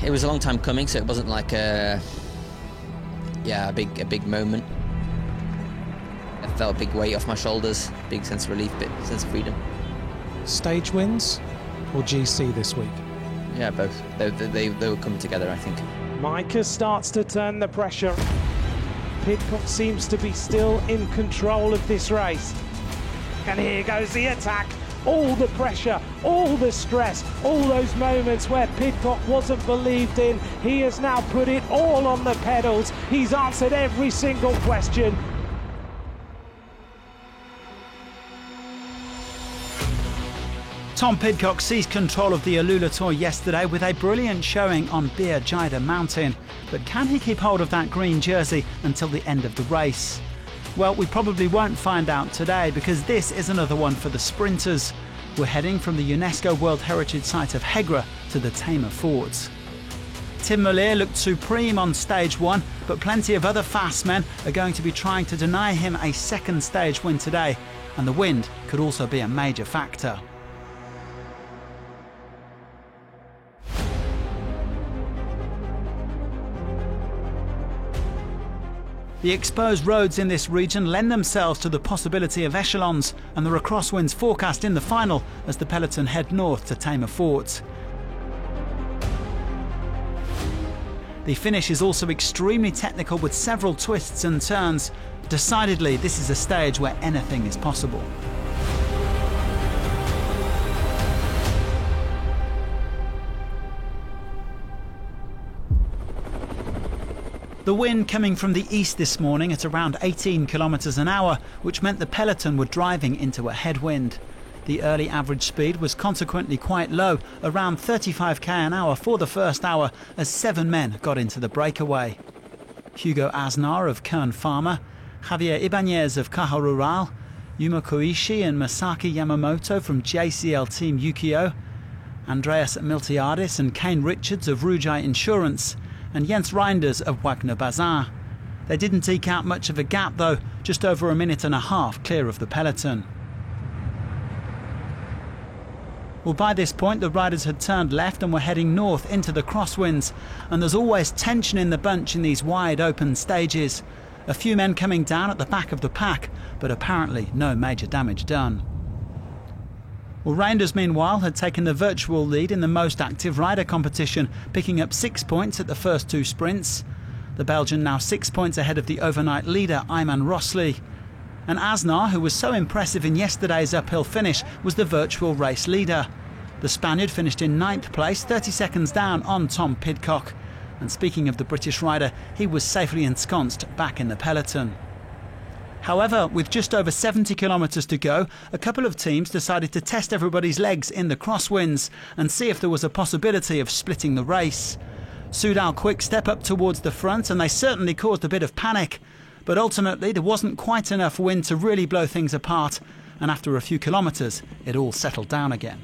it was a long time coming, so it wasn't like a big moment. I felt a big weight off my shoulders, big sense of relief, big sense of freedom. Stage wins or GC this week? Yeah, both. They will come together, I think. Micah starts to turn the pressure. Pidcock seems to be still in control of this race. And here goes the attack. All the pressure, all the stress, all those moments where Pidcock wasn't believed in. He has now put it all on the pedals. He's answered every single question. Tom Pidcock seized control of the AlUla Tour yesterday with a brilliant showing on Bir Jayda Mountain. But can he keep hold of that green jersey until the end of the race? Well, we probably won't find out today, because this is another one for the sprinters. We're heading from the UNESCO World Heritage Site of Hegra to the Tayma Fort. Tim Merlier looked supreme on stage 1, but plenty of other fast men are going to be trying to deny him a second stage win today, and the wind could also be a major factor. The exposed roads in this region lend themselves to the possibility of echelons, and there are crosswinds forecast in the final as the peloton head north to Tayma Fort. The finish is also extremely technical with several twists and turns. Decidedly, this is a stage where anything is possible. The wind coming from the east this morning at around 18 kilometres an hour, which meant the peloton were driving into a headwind. The early average speed was consequently quite low, around 35 km an hour for the first hour, as 7 men got into the breakaway. Hugo Aznar of Kern Pharma, Javier Ibanez of Caja Rural, Yuma Koishi and Masaki Yamamoto from JCL Team Yukio, Andreas Miltiadis and Kane Richards of Rujai Insurance, and Jens Reinders of Wagner Bazin. They didn't eke out much of a gap though, just over a minute and a half clear of the peloton. Well, by this point the riders had turned left and were heading north into the crosswinds, and there's always tension in the bunch in these wide open stages. A few men coming down at the back of the pack, but apparently no major damage done. Well, Reinders, meanwhile, had taken the virtual lead in the most active rider competition, picking up 6 points at the first 2 sprints. The Belgian now 6 points ahead of the overnight leader, Ayman Rosli. And Aznar, who was so impressive in yesterday's uphill finish, was the virtual race leader. The Spaniard finished in 9th place, 30 seconds down on Tom Pidcock. And speaking of the British rider, he was safely ensconced back in the peloton. However, with just over 70 kilometres to go, a couple of teams decided to test everybody's legs in the crosswinds and see if there was a possibility of splitting the race. Soudal Quick-Step up towards the front, and they certainly caused a bit of panic. But ultimately, there wasn't quite enough wind to really blow things apart, and after a few kilometres, it all settled down again.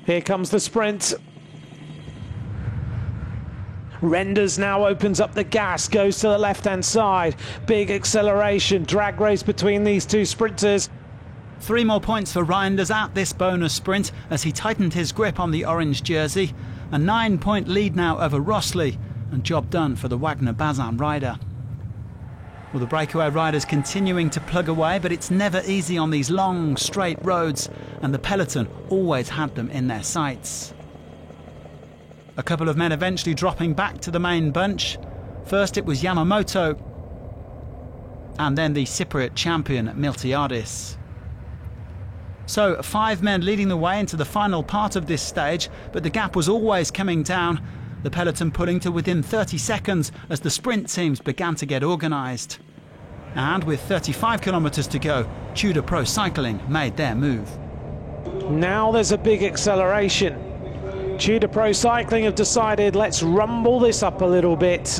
Here comes the sprint. Reinders now opens up the gas, goes to the left-hand side. Big acceleration, drag race between these two sprinters. 3 more points for Reinders at this bonus sprint as he tightened his grip on the orange jersey. A 9-point lead now over Rosli, and job done for the Wagner Bazin rider. Well, the breakaway riders continuing to plug away, but it's never easy on these long, straight roads, and the peloton always had them in their sights. A couple of men eventually dropping back to the main bunch. First it was Yamamoto, and then the Cypriot champion Miltiadis. So 5 men leading the way into the final part of this stage, but the gap was always coming down, the peloton pulling to within 30 seconds as the sprint teams began to get organised. And with 35 kilometres to go, Tudor Pro Cycling made their move. Now there's a big acceleration. Tudor Pro Cycling have decided, let's rumble this up a little bit.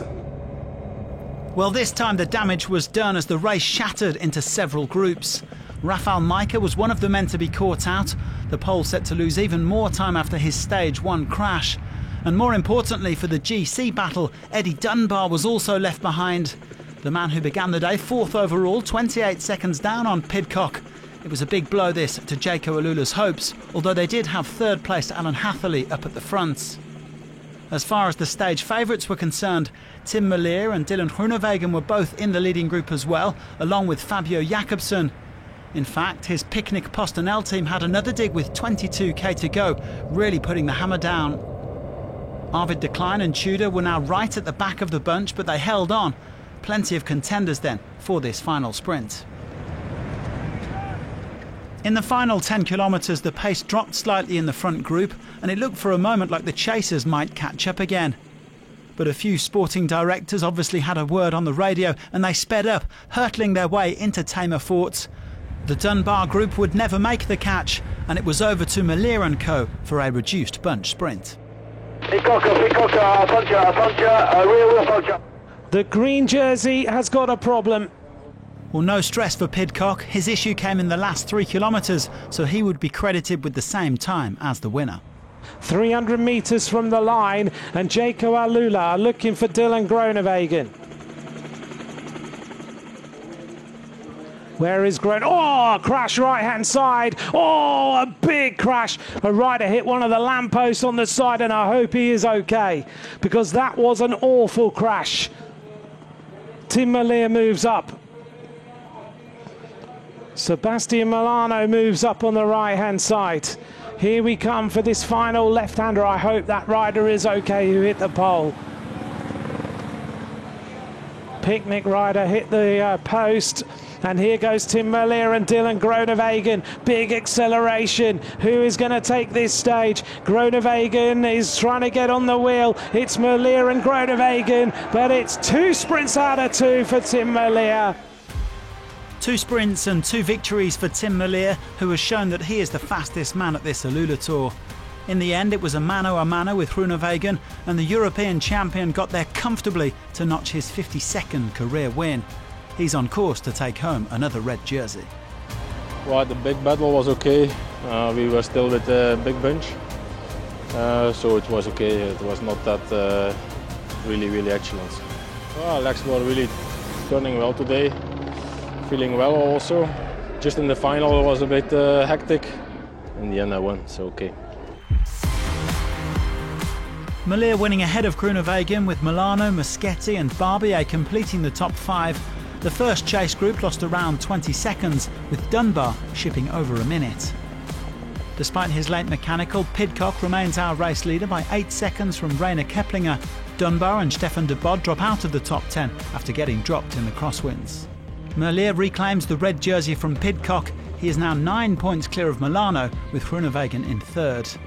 Well, this time the damage was done as the race shattered into several groups. Rafał Majka was one of the men to be caught out, the Pole set to lose even more time after his stage 1 crash. And more importantly for the GC battle, Eddie Dunbar was also left behind. The man who began the day 4th overall, 28 seconds down on Pidcock. It was a big blow this to Jayco AlUla's hopes, although they did have 3rd placed Alan Hatherley up at the front. As far as the stage favourites were concerned, Tim Merlier and Dylan Groenewegen were both in the leading group as well, along with Fabio Jakobsen. In fact, his Picnic Postanel team had another dig with 22k to go, really putting the hammer down. Arvid de Klein and Tudor were now right at the back of the bunch, but they held on. Plenty of contenders then for this final sprint. In the final 10 kilometres, the pace dropped slightly in the front group, and it looked for a moment like the chasers might catch up again. But a few sporting directors obviously had a word on the radio, and they sped up, hurtling their way into Tayma Fort. The Dunbar group would never make the catch, and it was over to Merlier and co for a reduced bunch sprint. The green jersey has got a problem. Well, no stress for Pidcock. His issue came in the last 3 kilometres, so he would be credited with the same time as the winner. 300 metres from the line, and Jayco AlUla are looking for Dylan Groenewegen. Where is Groen? Oh, crash right-hand side. Oh, a big crash. A rider hit one of the lampposts on the side, and I hope he is okay, because that was an awful crash. Tim Merlier moves up. Sebastian Molano moves up on the right-hand side. Here we come for this final left-hander. I hope that rider is okay who hit the pole. Picnic rider hit the post. And here goes Tim Merlier and Dylan Groenewegen. Big acceleration. Who is going to take this stage? Groenewegen is trying to get on the wheel. It's Merlier and Groenewegen, but it's 2 sprints out of 2 for Tim Merlier. 2 sprints and 2 victories for Tim Merlier, who has shown that he is the fastest man at this AlUla Tour. In the end, it was a mano a mano with Groenewegen, and the European champion got there comfortably to notch his 52nd career win. He's on course to take home another red jersey. Well, the big battle was okay. We were still with a big bunch, so it was okay. It was not that really excellent. Well, legs were really turning well today. Feeling well also. Just in the final it was a bit hectic. In the end I won, so okay. Merlier winning ahead of Groenewegen, with Molano, Moschetti and Barbier completing the top 5. The first chase group lost around 20 seconds, with Dunbar shipping over a minute. Despite his late mechanical, Pidcock remains our race leader by 8 seconds from Rainer Keplinger. Dunbar and Stefan de Bod drop out of the top 10 after getting dropped in the crosswinds. Merlier reclaims the red jersey from Pidcock. He is now 9 points clear of Molano, with Groenewegen in 3rd.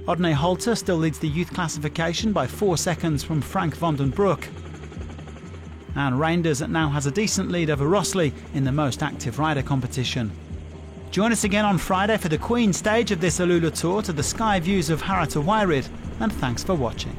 Odne Holter still leads the youth classification by 4 seconds from Frank van den Broek. And Reinders now has a decent lead over Rossley in the most active rider competition. Join us again on Friday for the Queen stage of this AlUla Tour to the sky views of Harad Wairid, and thanks for watching.